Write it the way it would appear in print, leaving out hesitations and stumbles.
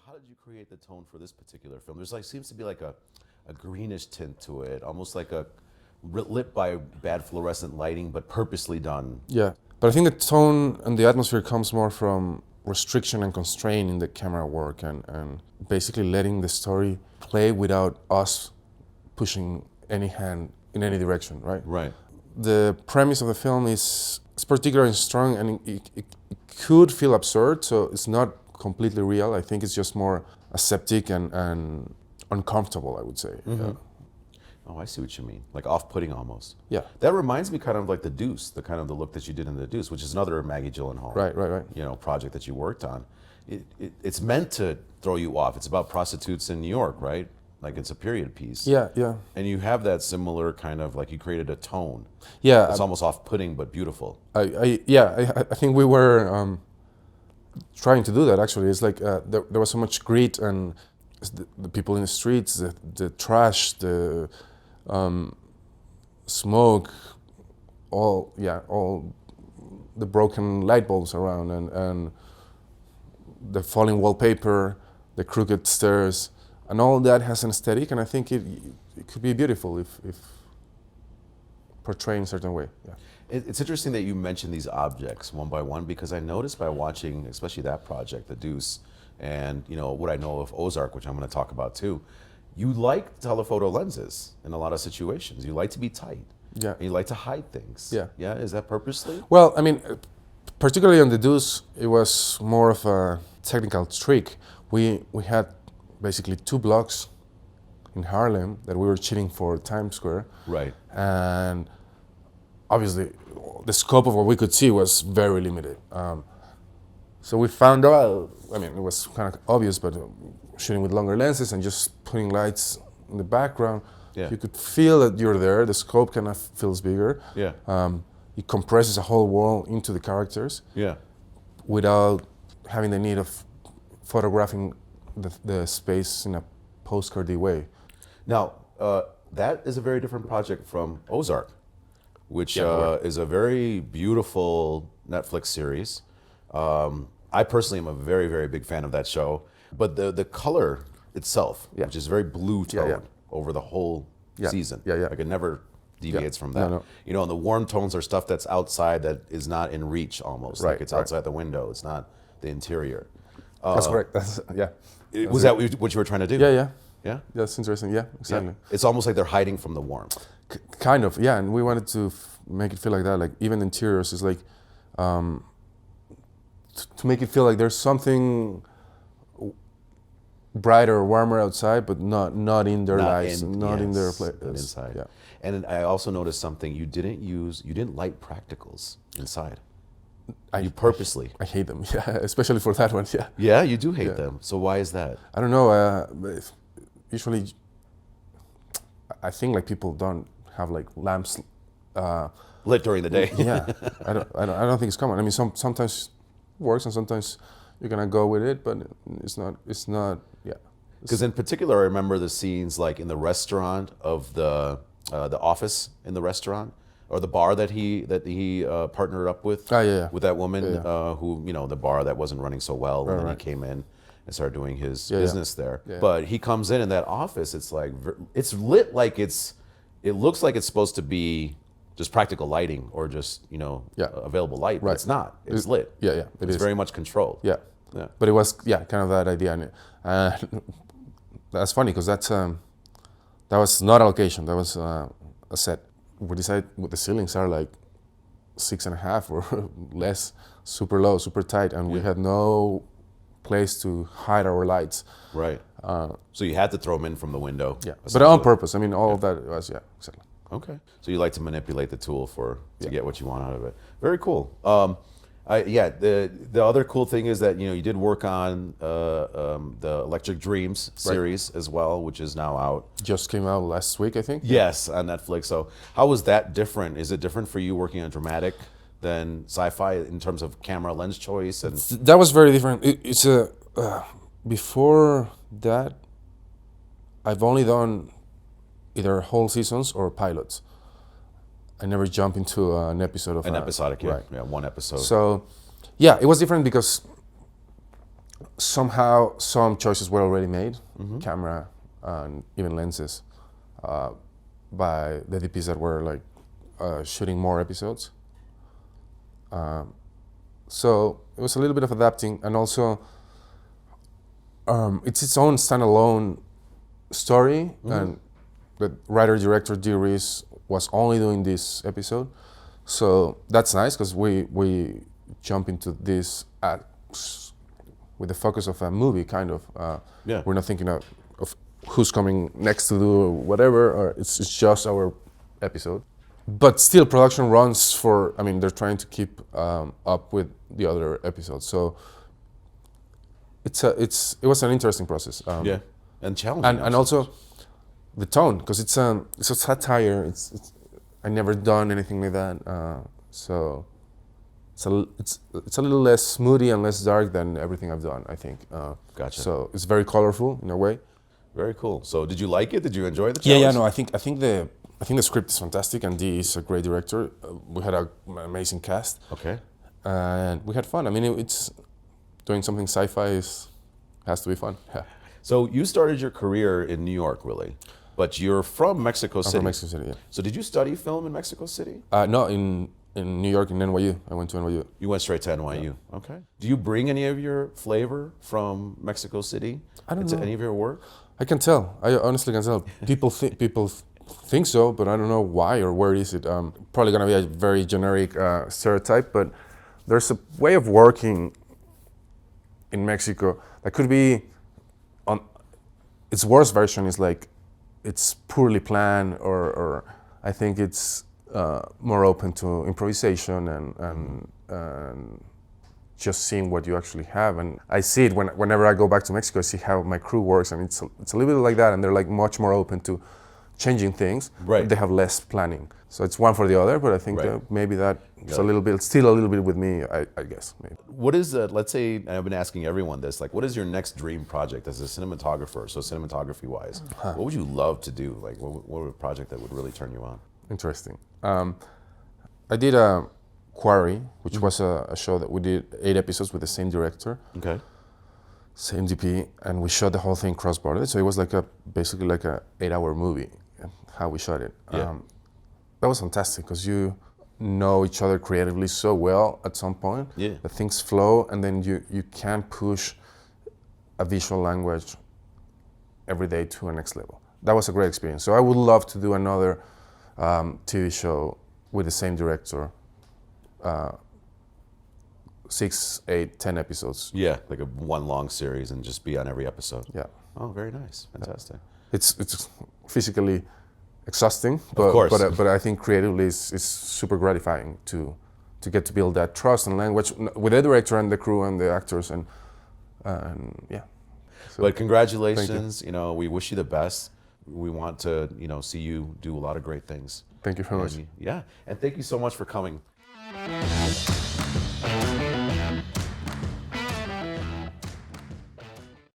how did you create the tone for this particular film? There's seems to be a greenish tint to it, almost like a lit by bad fluorescent lighting, but purposely done. Yeah, but I think the tone and the atmosphere comes more from restriction and constraint in the camera work, and basically letting the story play without us pushing any hand in any direction, right? Right. The premise of the film is particularly strong, and it could feel absurd, so it's not completely real. I think it's just more aseptic and uncomfortable, I would say. Mm-hmm. Oh, I see what you mean. Like off-putting almost. Yeah. That reminds me kind of like The Deuce, the kind of the look that you did in The Deuce, which is another Maggie Gyllenhaal, Right. Project that you worked on. It's meant to throw you off. It's about prostitutes in New York, right? Like it's a period piece. Yeah. And you have that similar kind of like you created a tone. Yeah. It's almost off-putting but beautiful. I think we were trying to do that actually. It's like there was so much grit and the people in the streets, the trash, the smoke, all the broken light bulbs around and the falling wallpaper, the crooked stairs, and all that has an aesthetic, and I think it could be beautiful if portrayed in a certain way. Yeah. It's interesting that you mentioned these objects one by one, because I noticed by watching, especially that project, The Deuce, and what I know of Ozark, which I'm going to talk about too, you like telephoto lenses in a lot of situations. You like to be tight. Yeah. And you like to hide things. Yeah. Yeah. Is that purposely? Well, I mean, particularly on The Deuce, it was more of a technical trick. We had basically 2 blocks in Harlem that we were shooting for Times Square. Right. And obviously, the scope of what we could see was very limited. So we found out, I mean, it was kind of obvious, but shooting with longer lenses and just putting lights in the background, Yeah. you could feel that you're there. The scope kind of feels bigger. Yeah. It compresses a whole world into the characters. Yeah. Without having the need of photographing the space in a postcardy way. Now, that is a very different project from Ozark, which right. is a very beautiful Netflix series. I personally am a very, very big fan of that show. But the color itself, Yeah. which is very blue toned Yeah. over the whole season. Yeah. Like it never deviates from that. No. And the warm tones are stuff that's outside that is not in reach almost. Right, Like it's right. outside the window. It's not the interior. That's correct. That's Was that what you were trying to do? Yeah. Yeah? That's interesting. Yeah, exactly. Yeah. It's almost like they're hiding from the warmth. Kind of, yeah. And we wanted to make it feel like that. Like even interiors is like to make it feel like there's something brighter, warmer outside, but not in their lives, not in their place. Inside. Yeah. And I also noticed something. You didn't light practicals inside. You purposely. I hate them. Yeah, especially for that one. Yeah. Yeah, you do hate them. So why is that? I don't know. Usually, I think like people don't have like lamps Lit during the day. Yeah, I don't think it's common. I mean, sometimes it works and sometimes you're gonna go with it, but it's not. Yeah. Because in particular, I remember the scenes like in the restaurant of the office in the restaurant, or the bar that he partnered up with. With that woman who the bar that wasn't running so well, and then he came in and started doing his business there. Yeah. But he comes in that office. It's like it's lit like it looks like it's supposed to be just practical lighting or just available light, but it's not. It's lit. Yeah, it's very much controlled. Yeah. But it was kind of that idea, and that's funny because that was not a location. That was a set. We decided the ceilings are like 6.5 or less, super low, super tight, and we had no place to hide our lights. Right. So you had to throw them in from the window. Yeah, but on purpose. I mean, all of that was exactly. Okay. So you like to manipulate the tool to get what you want out of it. Very cool. The other cool thing is that you did work on the Electric Dreams series as well, which is now out. Just came out last week, I think. Yes, on Netflix. So how was that different? Is it different for you working on dramatic than sci-fi in terms of camera lens choice? And that was very different. It's before that, I've only done either whole seasons or pilots. I never jump into an episode of an episodic, one episode. So, yeah, it was different because somehow some choices were already made, camera and even lenses, by the DPs that were like shooting more episodes. So it was a little bit of adapting, and also it's its own standalone story, and the writer-director D. Reese was only doing this episode. So that's nice, because we jump into this with the focus of a movie, kind of. We're not thinking of who's coming next to do whatever, or it's just our episode. But still, production runs for, I mean, they're trying to keep up with the other episodes. So it was an interesting process. And challenging. And also the tone, because it's a satire. It's I never done anything like that. So it's a little less moody and less dark than everything I've done, I think. Gotcha. So it's very colorful in a way. Very cool. So did you like it? Did you enjoy the challenge? Yeah. No, I think the script is fantastic, and Dee is a great director. We had an amazing cast. Okay. And we had fun. I mean, it's doing something sci-fi has to be fun. Yeah. So you started your career in New York, really, but you're from Mexico City. I'm from Mexico City, yeah. So did you study film in Mexico City? No, in New York, in NYU. I went to NYU. You went straight to NYU. Yeah. Okay. Do you bring any of your flavor from Mexico City into any of your work? I can tell. I honestly can tell. People think so, but I don't know why or where is it. Probably gonna be a very generic stereotype, but there's a way of working in Mexico that could be on its worst version is like it's poorly planned, or I think it's more open to improvisation and just seeing what you actually have. And I see it whenever I go back to Mexico. I see how my crew works, and it's a little bit like that, and they're like much more open to changing things. Right. They have less planning. So it's one for the other, but I think that maybe that's a little bit, still a little bit with me, I guess. Maybe. What is, let's say, and I've been asking everyone this, like, what is your next dream project as a cinematographer, so cinematography-wise? What would you love to do? Like, what would a project that would really turn you on? Interesting. I did a Quarry, which was a show that we did 8 episodes with the same director. Okay. Same DP, and we shot the whole thing cross-border. So it was like basically like a 8-hour movie, how we shot it. Yeah. That was fantastic, because you know each other creatively so well at some point. Yeah. That things flow, and then you can push a visual language every day to a next level. That was a great experience. So I would love to do another TV show with the same director. 6, 8, 10 episodes. Yeah, like one long series and just be on every episode. Yeah. Oh, very nice. Fantastic. It's physically exhausting, of course. but I think creatively it's super gratifying to get to build that trust and language with the director and the crew and the actors and yeah. So, but congratulations. You know, we wish you the best. We want to, see you do a lot of great things. Thank you very much. Yeah, and thank you so much for coming.